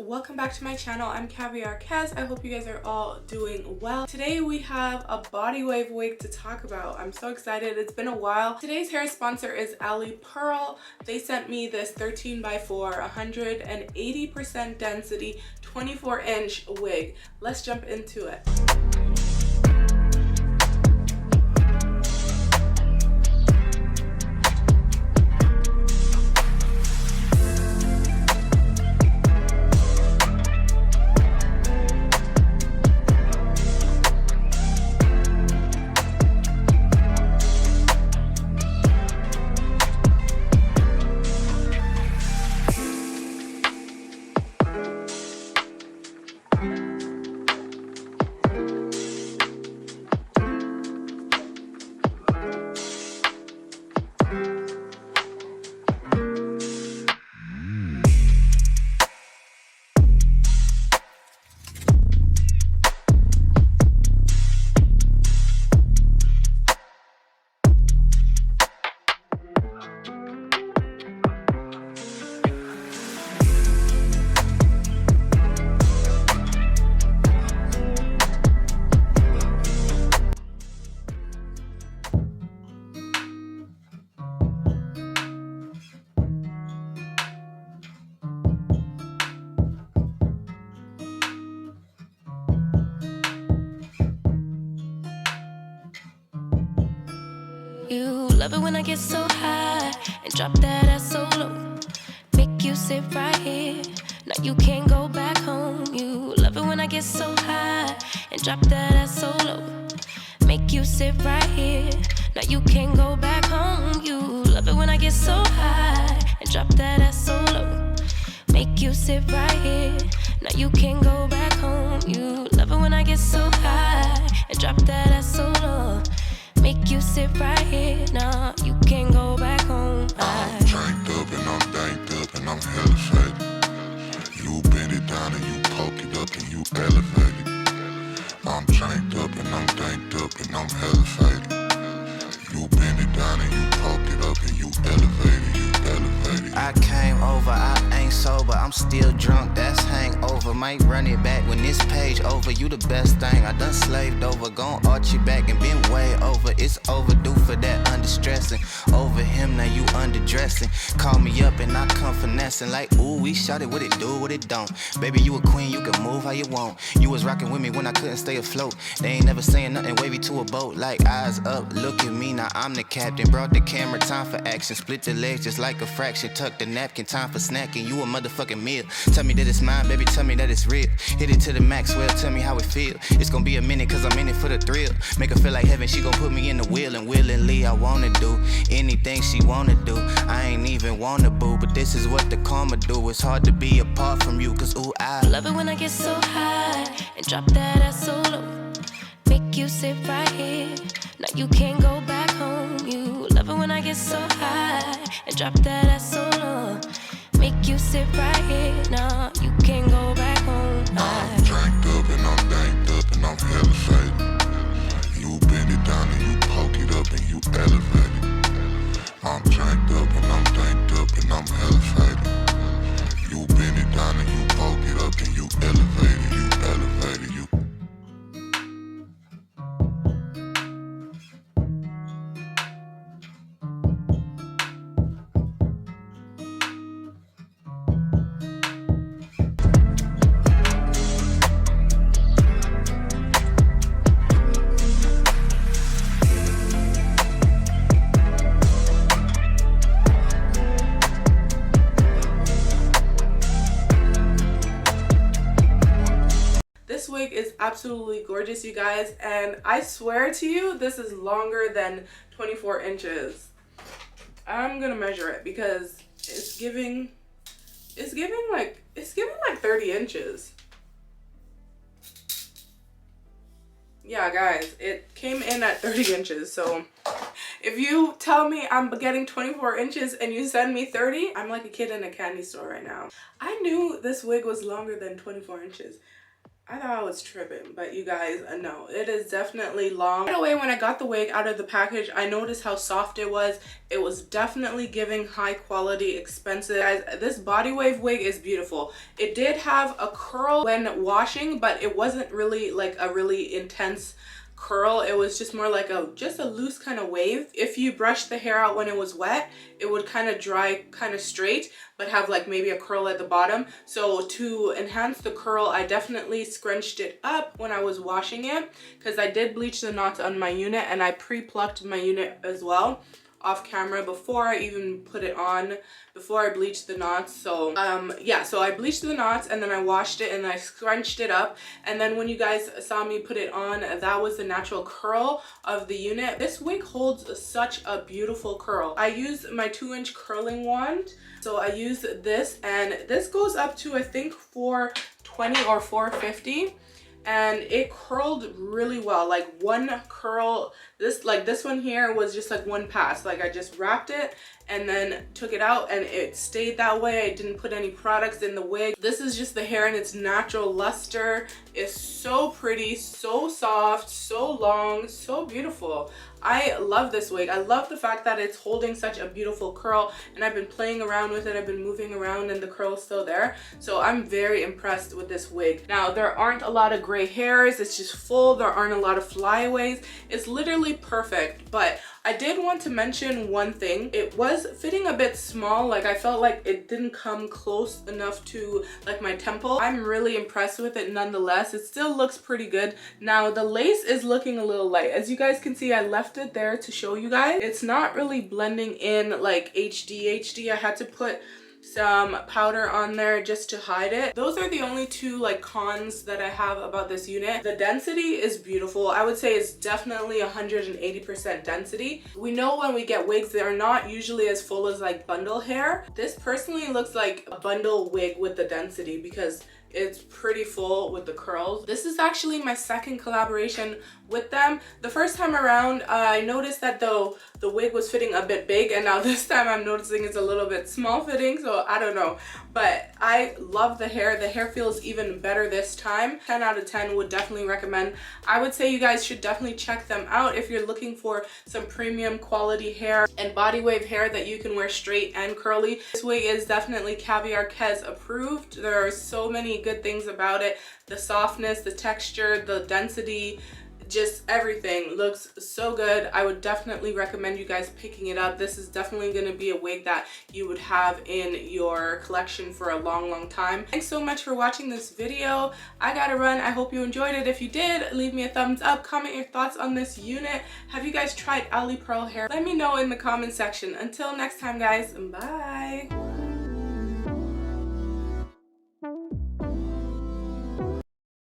welcome back to my channel. I'm Kaviar Kez. I hope you guys are all doing well. Today we have a body wave wig to talk about. I'm so excited. It's been a while. Today's hair sponsor is Ali Pearl. They sent me this 13x4 180% density 24-inch wig. Let's jump into it. You love it when I get so high and drop that ass so low. Make you sit right here. Now you can't go back home. You love it when I get so high and drop that ass so low. Make you sit right here. Now you can't go back home. You love it when I get so high and drop that ass so low. Make you sit right here. Now you can't go back home. You love it when I get so high and drop that ass so low. Make you sit right here, nah, you can't go back home. I'm drank up and I'm danked up and I'm hella faded. You bend it down and you poke it up and you elevate it. I'm drank up and I'm danked up and I'm hella faded. You bend it down and you poke it up and you elevate it, you elevate it. I came over, I ain't sober, I'm still drunk, that's hangover. Might run it back when this page over. You the best thing, I done slaved over. Gon' arch you back and been way over. It's overdue for that understressing. Over him, now you underdressing. Call me up and I come finessing. Like, ooh, we shot it, what it do, what it don't. Baby, you a queen, you can move how you want. You was rocking with me when I couldn't stay afloat. They ain't never saying nothing wavy to a boat. Like, eyes up, look at me, now I'm the captain. Brought the camera, time for action. Split the legs just like a fraction. Tuck the napkin, time for snacking. You a motherfucking meal. Tell me that it's mine, baby, tell me that it's real. Hit it to the max, well, tell me how it feel. It's gonna be a minute cause I'm in it for the thrill. Make her feel like heaven, she gon' put me in the wheel. And willingly I wanna do anything she wanna do. I ain't even wanna boo, but this is what the karma do. It's hard to be apart from you, cause ooh, I love it when I get so high and drop that ass so low. Make you sit right here. Now you can't go back home. You love it when I get so high and drop that ass so low. Make you sit right here. Now you can't go back home. I'm drank up and I'm danked up and I'm hella faded. You bend it down and you poke it up and you elevate it. I'm drank up and I'm danked up and I'm hella faded. You bend it down and you poke it up and you elevate it, you elevate it, you. This wig is absolutely gorgeous, you guys, and I swear to you, this is longer than 24 inches. I'm gonna measure it because it's giving like 30 inches. Yeah, guys, it came in at 30 inches, so if you tell me I'm getting 24 inches and you send me 30, I'm like a kid in a candy store right now. I knew this wig was longer than 24 inches. I thought I was tripping, but you guys, no, it is definitely long. Right away, when I got the wig out of the package, I noticed how soft it was. It was definitely giving high quality, expensive. Guys, this body wave wig is beautiful. It did have a curl when washing, but it wasn't really like a really intense curl. It was just more like just a loose kind of wave. If you brush the hair out when it was wet, it would kind of dry kind of straight, but have like maybe a curl at the bottom. So to enhance the curl, I definitely scrunched it up when I was washing it, because I did bleach the knots on my unit, and I pre-plucked my unit as well off camera before I even put it on, before I bleached the knots. So yeah, so I bleached the knots and then I washed it and I scrunched it up, and then when you guys saw me put it on, that was the natural curl of the unit. This wig holds such a beautiful curl. I use my 2-inch curling wand, so I use this, and this goes up to I think 420 or 450, and it curled really well. Like one curl, this one here was just like one pass. Like I just wrapped it and then took it out and it stayed that way. I didn't put any products in the wig. This is just the hair in its natural luster. It's so pretty, so soft, so long, so beautiful. I love this wig. I love the fact that it's holding such a beautiful curl, and I've been playing around with it. I've been moving around and the curl's still there. So I'm very impressed with this wig. Now, there aren't a lot of gray hairs. It's just full. There aren't a lot of flyaways. It's literally perfect. But I did want to mention one thing. It was fitting a bit small. Like I felt like it didn't come close enough to like my temple. I'm really impressed with it nonetheless. It still looks pretty good. Now the lace is looking a little light. As you guys can see, I left it there to show you guys. It's not really blending in like HD. I had to put some powder on there just to hide it. Those are the only two like cons that I have about this unit. The density is beautiful. I would say it's definitely 180% density. We know when we get wigs, they're not usually as full as like bundle hair. This personally looks like a bundle wig with the density because it's pretty full with the curls. This is actually my second collaboration with them. The first time around, I noticed that though the wig was fitting a bit big, and now this time I'm noticing it's a little bit small fitting, so I don't know. But I love the hair. The hair feels even better this time. 10 out of 10 would definitely recommend. I would say you guys should definitely check them out if you're looking for some premium quality hair and body wave hair that you can wear straight and curly. This wig is definitely Kaviar Kez approved. There are so many good things about it. The softness, the texture, the density, just everything looks so good. I would definitely recommend you guys picking it up. This is definitely going to be a wig that you would have in your collection for a long time. Thanks so much for watching this video. I gotta run. I hope you enjoyed it. If you did, leave me a thumbs up. Comment your thoughts on this unit. Have you guys tried Ali Pearl hair? Let me know in the comment section. Until next time, guys, bye.